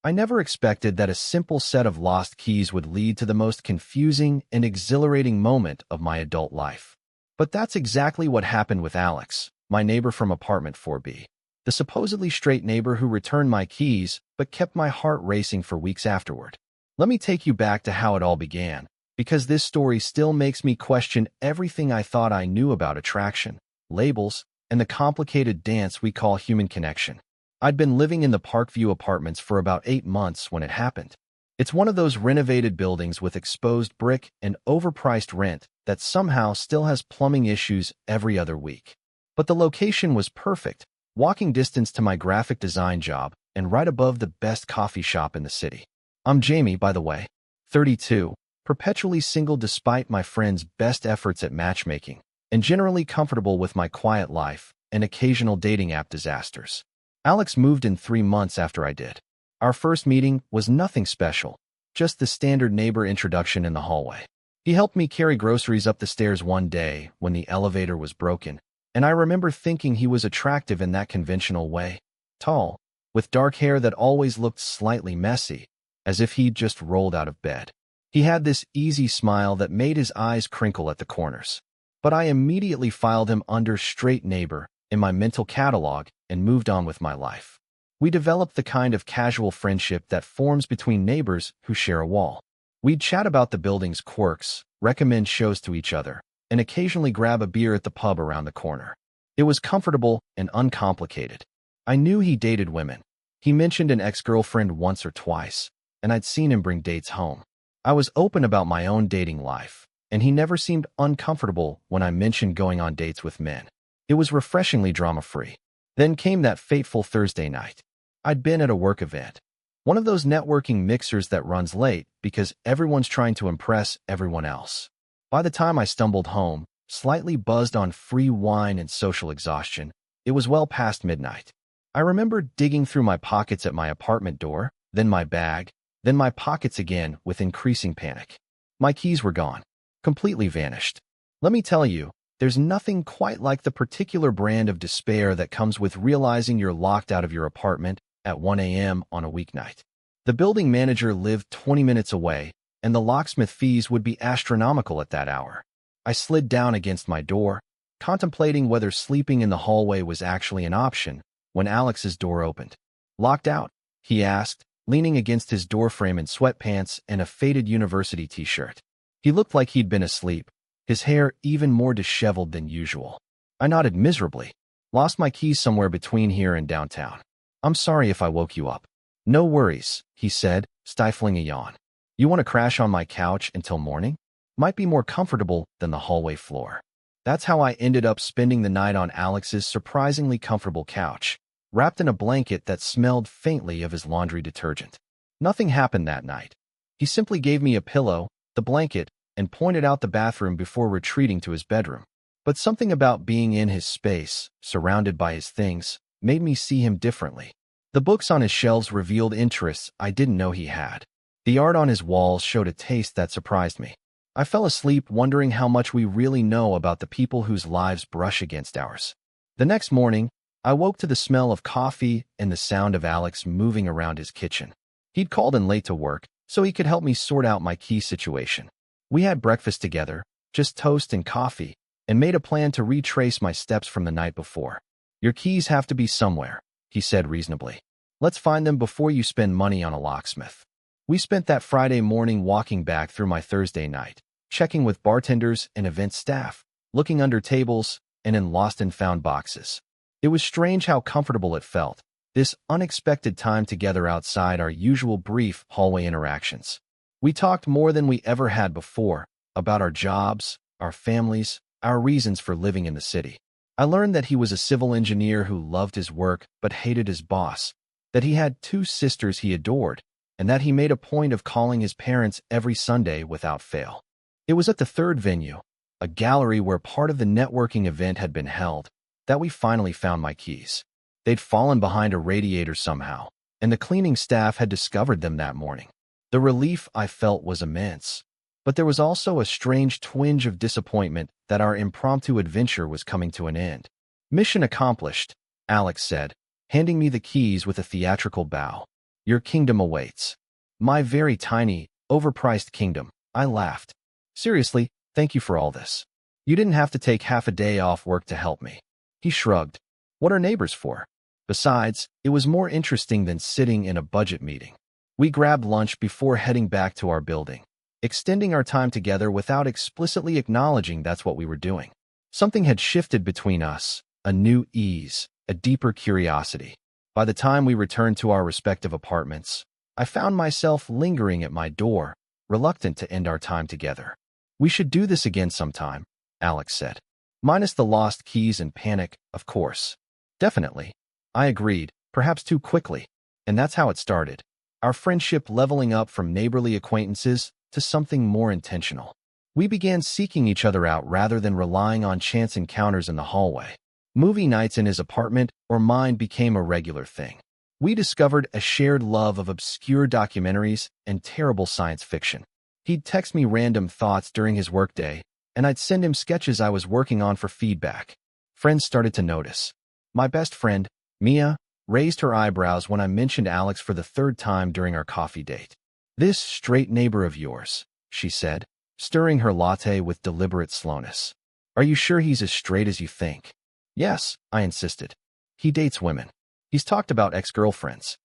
I never expected that a simple set of lost keys would lead to the most confusing and exhilarating moment of my adult life. But that's exactly what happened with Alex, my neighbor from apartment 4B. The supposedly straight neighbor who returned my keys but kept my heart racing for weeks afterward. Let me take you back to how it all began, because this story still makes me question everything I thought I knew about attraction, labels, and the complicated dance we call human connection. I'd been living in the Parkview apartments for about 8 months when it happened. It's one of those renovated buildings with exposed brick and overpriced rent that somehow still has plumbing issues every other week. But the location was perfect, walking distance to my graphic design job and right above the best coffee shop in the city. I'm Jamie, by the way, 32, perpetually single despite my friend's best efforts at matchmaking, and generally comfortable with my quiet life and occasional dating app disasters. Alex moved in 3 months after I did. Our first meeting was nothing special, just the standard neighbor introduction in the hallway. He helped me carry groceries up the stairs one day when the elevator was broken, and I remember thinking he was attractive in that conventional way. Tall, with dark hair that always looked slightly messy, as if he'd just rolled out of bed. He had this easy smile that made his eyes crinkle at the corners. But I immediately filed him under straight neighbor in my mental catalog and moved on with my life. We developed the kind of casual friendship that forms between neighbors who share a wall. We'd chat about the building's quirks, recommend shows to each other, and occasionally grab a beer at the pub around the corner. It was comfortable and uncomplicated. I knew he dated women. He mentioned an ex-girlfriend once or twice, and I'd seen him bring dates home. I was open about my own dating life, and he never seemed uncomfortable when I mentioned going on dates with men. It was refreshingly drama-free. Then came that fateful Thursday night. I'd been at a work event, one of those networking mixers that runs late because everyone's trying to impress everyone else. By the time I stumbled home, slightly buzzed on free wine and social exhaustion, it was well past midnight. I remember digging through my pockets at my apartment door, then my bag, then my pockets again with increasing panic. My keys were gone, completely vanished. Let me tell you, there's nothing quite like the particular brand of despair that comes with realizing you're locked out of your apartment at 1 a.m. on a weeknight. The building manager lived 20 minutes away, and the locksmith fees would be astronomical at that hour. I slid down against my door, contemplating whether sleeping in the hallway was actually an option, when Alex's door opened. "Locked out?" he asked, leaning against his doorframe in sweatpants and a faded university t-shirt. He looked like he'd been asleep, his hair even more disheveled than usual. I nodded miserably. "Lost my keys somewhere between here and downtown. I'm sorry if I woke you up." "No worries," he said, stifling a yawn. "You want to crash on my couch until morning? Might be more comfortable than the hallway floor." That's how I ended up spending the night on Alex's surprisingly comfortable couch, wrapped in a blanket that smelled faintly of his laundry detergent. Nothing happened that night. He simply gave me a pillow, the blanket, and pointed out the bathroom before retreating to his bedroom. But something about being in his space, surrounded by his things, made me see him differently. The books on his shelves revealed interests I didn't know he had. The art on his walls showed a taste that surprised me. I fell asleep wondering how much we really know about the people whose lives brush against ours. The next morning, I woke to the smell of coffee and the sound of Alex moving around his kitchen. He'd called in late to work, so he could help me sort out my key situation. We had breakfast together, just toast and coffee, and made a plan to retrace my steps from the night before. "Your keys have to be somewhere," he said reasonably. "Let's find them before you spend money on a locksmith." We spent that Friday morning walking back through my Thursday night, checking with bartenders and event staff, looking under tables and in lost and found boxes. It was strange how comfortable it felt, this unexpected time together outside our usual brief hallway interactions. We talked more than we ever had before, about our jobs, our families, our reasons for living in the city. I learned that he was a civil engineer who loved his work but hated his boss, that he had 2 sisters he adored, and that he made a point of calling his parents every Sunday without fail. It was at the third venue, a gallery where part of the networking event had been held, that we finally found my keys. They'd fallen behind a radiator somehow, and the cleaning staff had discovered them that morning. The relief I felt was immense, but there was also a strange twinge of disappointment that our impromptu adventure was coming to an end. "Mission accomplished," Alex said, handing me the keys with a theatrical bow. Your kingdom awaits. My very tiny, overpriced kingdom. I laughed. Seriously, thank you for all this. You didn't have to take half a day off work to help me. He shrugged. What are neighbors for? Besides, it was more interesting than sitting in a budget meeting. We grabbed lunch before heading back to our building, extending our time together without explicitly acknowledging that's what we were doing. Something had shifted between us, a new ease, a deeper curiosity. By the time we returned to our respective apartments, I found myself lingering at my door, reluctant to end our time together. We should do this again sometime, Alex said. Minus the lost keys and panic, of course. Definitely. I agreed, perhaps too quickly. And that's how it started. Our friendship leveling up from neighborly acquaintances to something more intentional. We began seeking each other out rather than relying on chance encounters in the hallway. Movie nights in his apartment or mine became a regular thing. We discovered a shared love of obscure documentaries and terrible science fiction. He'd text me random thoughts during his workday, and I'd send him sketches I was working on for feedback. Friends started to notice. My best friend, Mia, raised her eyebrows when I mentioned Alex for the third time during our coffee date. This straight neighbor of yours, she said, stirring her latte with deliberate slowness. Are you sure he's as straight as you think? Yes, I insisted. He dates women. He's talked about ex-girlfriends.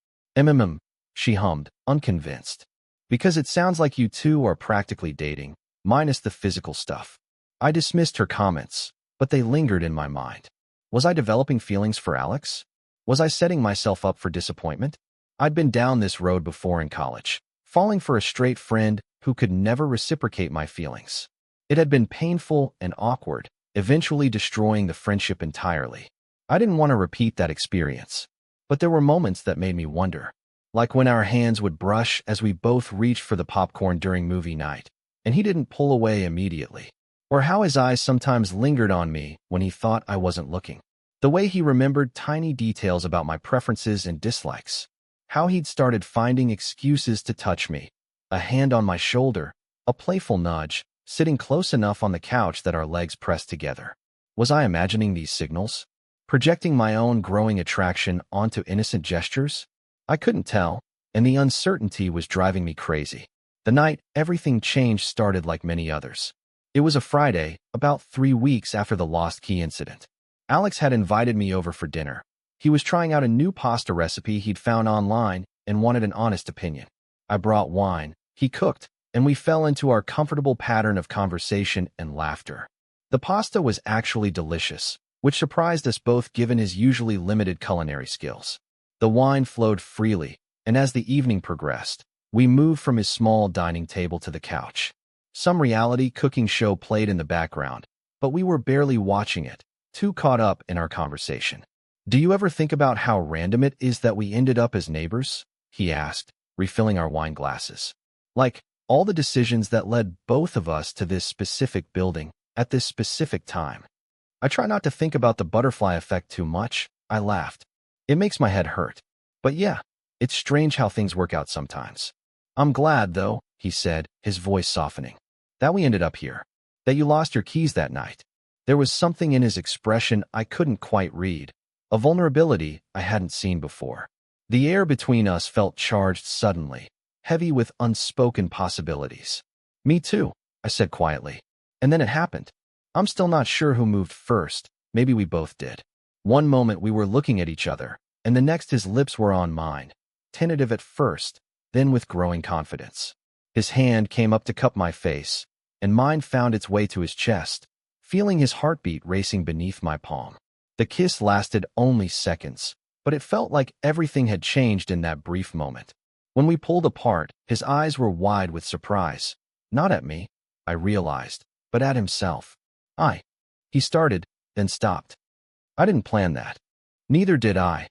She hummed, unconvinced. Because it sounds like you two are practically dating, minus the physical stuff. I dismissed her comments, but they lingered in my mind. Was I developing feelings for Alex? Was I setting myself up for disappointment? I'd been down this road before in college, falling for a straight friend who could never reciprocate my feelings. It had been painful and awkward, eventually destroying the friendship entirely. I didn't want to repeat that experience, but there were moments that made me wonder, like when our hands would brush as we both reached for the popcorn during movie night, and he didn't pull away immediately, or how his eyes sometimes lingered on me when he thought I wasn't looking. The way he remembered tiny details about my preferences and dislikes, how he'd started finding excuses to touch me, a hand on my shoulder, a playful nudge, sitting close enough on the couch that our legs pressed together. Was I imagining these signals? Projecting my own growing attraction onto innocent gestures? I couldn't tell, and the uncertainty was driving me crazy. The night everything changed started like many others. It was a Friday, about 3 weeks after the lost key incident. Alex had invited me over for dinner. He was trying out a new pasta recipe he'd found online and wanted an honest opinion. I brought wine, he cooked, and we fell into our comfortable pattern of conversation and laughter. The pasta was actually delicious, which surprised us both given his usually limited culinary skills. The wine flowed freely, and as the evening progressed, we moved from his small dining table to the couch. Some reality cooking show played in the background, but we were barely watching it, too caught up in our conversation. Do you ever think about how random it is that we ended up as neighbors? He asked, refilling our wine glasses. Like, all the decisions that led both of us to this specific building, at this specific time. I try not to think about the butterfly effect too much, I laughed. It makes my head hurt. But yeah, it's strange how things work out sometimes. I'm glad, though, he said, his voice softening, that we ended up here. That you lost your keys that night. There was something in his expression I couldn't quite read, a vulnerability I hadn't seen before. The air between us felt charged suddenly, heavy with unspoken possibilities. Me too, I said quietly. And then it happened. I'm still not sure who moved first. Maybe we both did. One moment we were looking at each other, and the next his lips were on mine, tentative at first, then with growing confidence. His hand came up to cup my face, and mine found its way to his chest, feeling his heartbeat racing beneath my palm. The kiss lasted only seconds, but it felt like everything had changed in that brief moment. When we pulled apart, his eyes were wide with surprise. Not at me, I realized, but at himself. He started, then stopped. I didn't plan that. Neither did I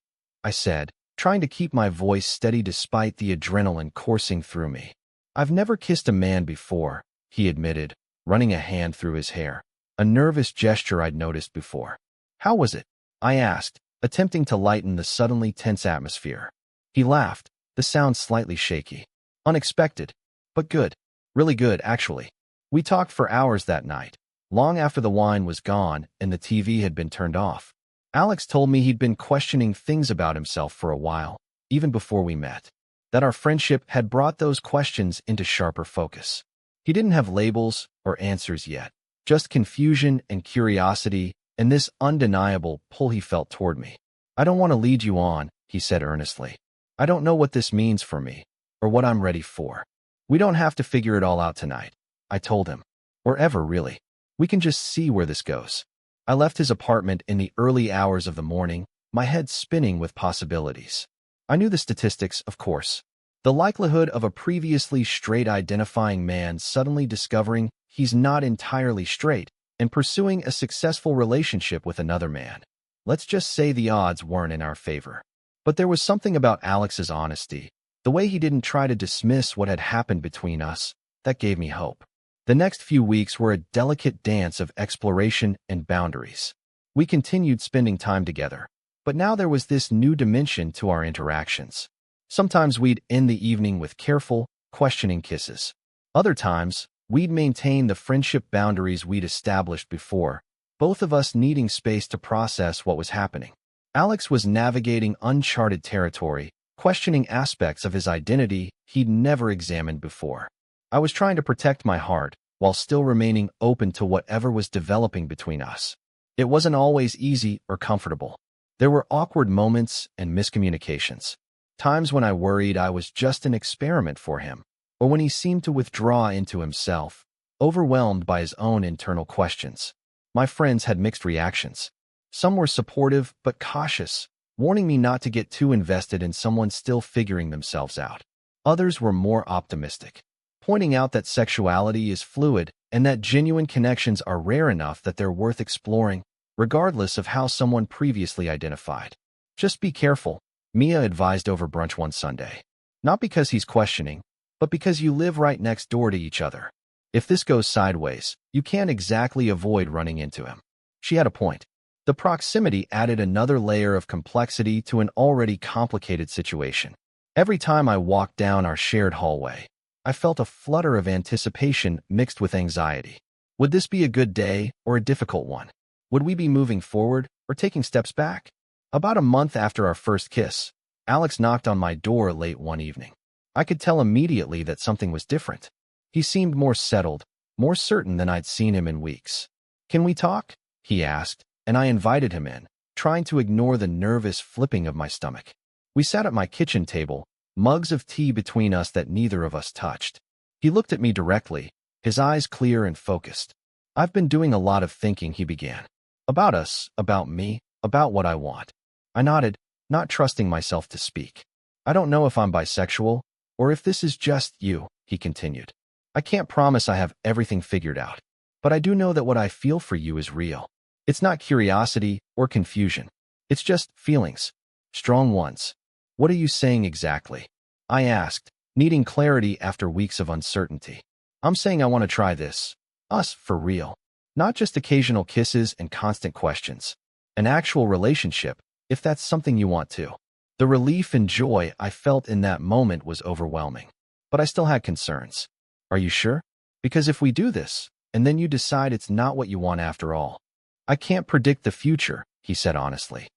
said, trying to keep my voice steady despite the adrenaline coursing through me. I've never kissed a man before, he admitted, running a hand through his hair, a nervous gesture I'd noticed before. How was it? I asked, attempting to lighten the suddenly tense atmosphere. He laughed, the sound slightly shaky. Unexpected, but good. Really good, actually. We talked for hours that night, long after the wine was gone and the TV had been turned off. Alex told me he'd been questioning things about himself for a while, even before we met. that our friendship had brought those questions into sharper focus. He didn't have labels or answers yet, just confusion and curiosity and this undeniable pull he felt toward me. "I don't want to lead you on," he said earnestly. "I don't know what this means for me or what I'm ready for. We don't have to figure it all out tonight," I told him. "Or ever, really. We can just see where this goes." I left his apartment in the early hours of the morning, my head spinning with possibilities. I knew the statistics, of course. The likelihood of a previously straight-identifying man suddenly discovering he's not entirely straight and pursuing a successful relationship with another man. Let's just say the odds weren't in our favor. But there was something about Alex's honesty, the way he didn't try to dismiss what had happened between us, that gave me hope. The next few weeks were a delicate dance of exploration and boundaries. We continued spending time together, but now there was this new dimension to our interactions. Sometimes we'd end the evening with careful, questioning kisses. Other times, we'd maintain the friendship boundaries we'd established before, both of us needing space to process what was happening. Alex was navigating uncharted territory, questioning aspects of his identity he'd never examined before. I was trying to protect my heart while still remaining open to whatever was developing between us. It wasn't always easy or comfortable. There were awkward moments and miscommunications. Times when I worried I was just an experiment for him, or when he seemed to withdraw into himself, overwhelmed by his own internal questions. My friends had mixed reactions. Some were supportive but cautious, warning me not to get too invested in someone still figuring themselves out. Others were more optimistic, pointing out that sexuality is fluid and that genuine connections are rare enough that they're worth exploring, regardless of how someone previously identified. "Just be careful," Mia advised over brunch one Sunday. "Not because he's questioning, but because you live right next door to each other. If this goes sideways, you can't exactly avoid running into him." She had a point. The proximity added another layer of complexity to an already complicated situation. Every time I walked down our shared hallway, I felt a flutter of anticipation mixed with anxiety. Would this be a good day or a difficult one? Would we be moving forward or taking steps back? About a month after our first kiss, Alex knocked on my door late one evening. I could tell immediately that something was different. He seemed more settled, more certain than I'd seen him in weeks. "Can we talk?" he asked, and I invited him in, trying to ignore the nervous flipping of my stomach. We sat at my kitchen table, mugs of tea between us that neither of us touched. He looked at me directly, his eyes clear and focused. "I've been doing a lot of thinking," he began. "About us, about me, about what I want." I nodded, not trusting myself to speak. "I don't know if I'm bisexual, or if this is just you," he continued. "I can't promise I have everything figured out, but I do know that what I feel for you is real. It's not curiosity or confusion. It's just feelings. Strong ones." "What are you saying exactly?" I asked, needing clarity after weeks of uncertainty. "I'm saying I want to try this. Us for real. Not just occasional kisses and constant questions. An actual relationship, if that's something you want to." The relief and joy I felt in that moment was overwhelming. But I still had concerns. "Are you sure? Because if we do this, and then you decide it's not what you want after all." "I can't predict the future," he said honestly.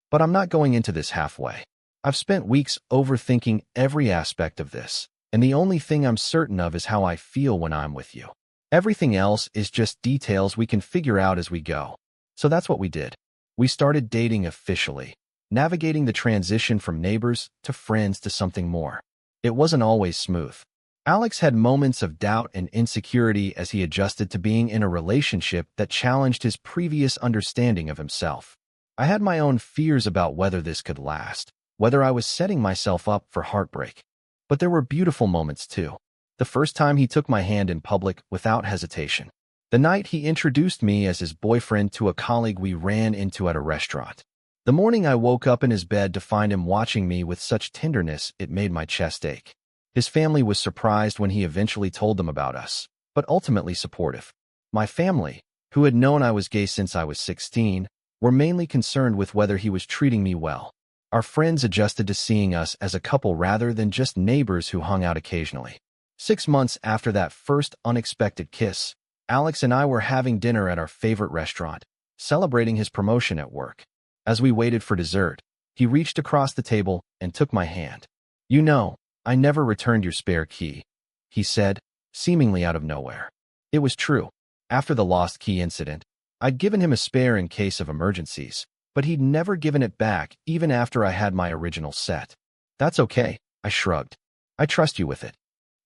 "But I'm not going into this halfway. I've spent weeks overthinking every aspect of this, and the only thing I'm certain of is how I feel when I'm with you. Everything else is just details we can figure out as we go." So that's what we did. We started dating officially, navigating the transition from neighbors to friends to something more. It wasn't always smooth. Alex had moments of doubt and insecurity as he adjusted to being in a relationship that challenged his previous understanding of himself. I had my own fears about whether this could last, whether I was setting myself up for heartbreak. But there were beautiful moments too. The first time he took my hand in public without hesitation. The night he introduced me as his boyfriend to a colleague we ran into at a restaurant. The morning I woke up in his bed to find him watching me with such tenderness it made my chest ache. His family was surprised when he eventually told them about us, but ultimately supportive. My family, who had known I was gay since I was 16, were mainly concerned with whether he was treating me well. Our friends adjusted to seeing us as a couple rather than just neighbors who hung out occasionally. 6 months after that first unexpected kiss, Alex and I were having dinner at our favorite restaurant, celebrating his promotion at work. As we waited for dessert, he reached across the table and took my hand. "You know, I never returned your spare key, he said, seemingly out of nowhere. It was true. After the lost key incident, I'd given him a spare in case of emergencies, but he'd never given it back even after I had my original set. That's okay, I shrugged. I trust you with it.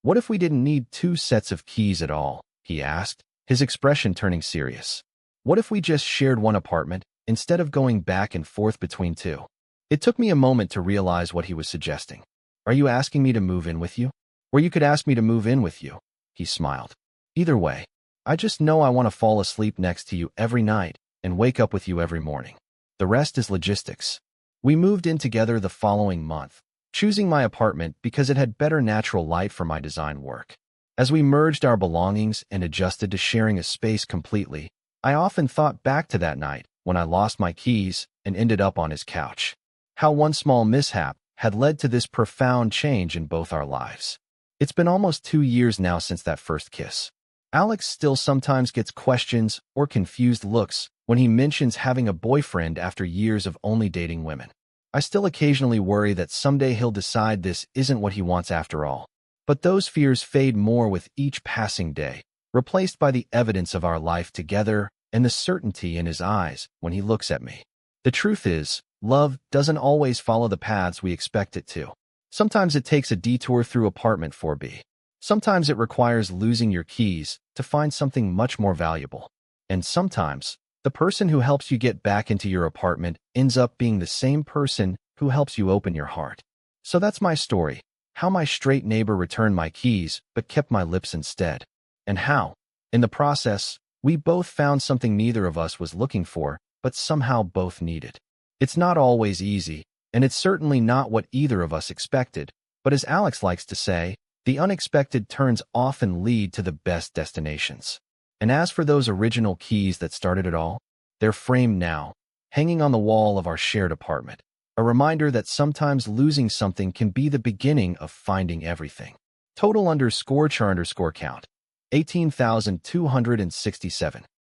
What if we didn't need 2 sets of keys at all? He asked, his expression turning serious. What if we just shared one apartment instead of going back and forth between 2? It took me a moment to realize what he was suggesting. Are you asking me to move in with you? Or you could ask me to move in with you, he smiled. Either way, I just know I want to fall asleep next to you every night and wake up with you every morning. The rest is logistics. We moved in together the following month, choosing my apartment because it had better natural light for my design work. As we merged our belongings and adjusted to sharing a space completely, I often thought back to that night when I lost my keys and ended up on his couch. How one small mishap had led to this profound change in both our lives. It's been almost 2 years now since that first kiss. Alex still sometimes gets questions or confused looks when he mentions having a boyfriend after years of only dating women. I still occasionally worry that someday he'll decide this isn't what he wants after all. But those fears fade more with each passing day, replaced by the evidence of our life together and the certainty in his eyes when he looks at me. The truth is, love doesn't always follow the paths we expect it to. Sometimes it takes a detour through apartment 4B. Sometimes it requires losing your keys to find something much more valuable. And sometimes, the person who helps you get back into your apartment ends up being the same person who helps you open your heart. So that's my story. How my straight neighbor returned my keys but kept my lips instead. And how, in the process, we both found something neither of us was looking for, but somehow both needed. It's not always easy, and it's certainly not what either of us expected, but as Alex likes to say, the unexpected turns often lead to the best destinations. And as for those original keys that started it all, they're framed now, hanging on the wall of our shared apartment. A reminder that sometimes losing something can be the beginning of finding everything. Total _char_count, 18,267.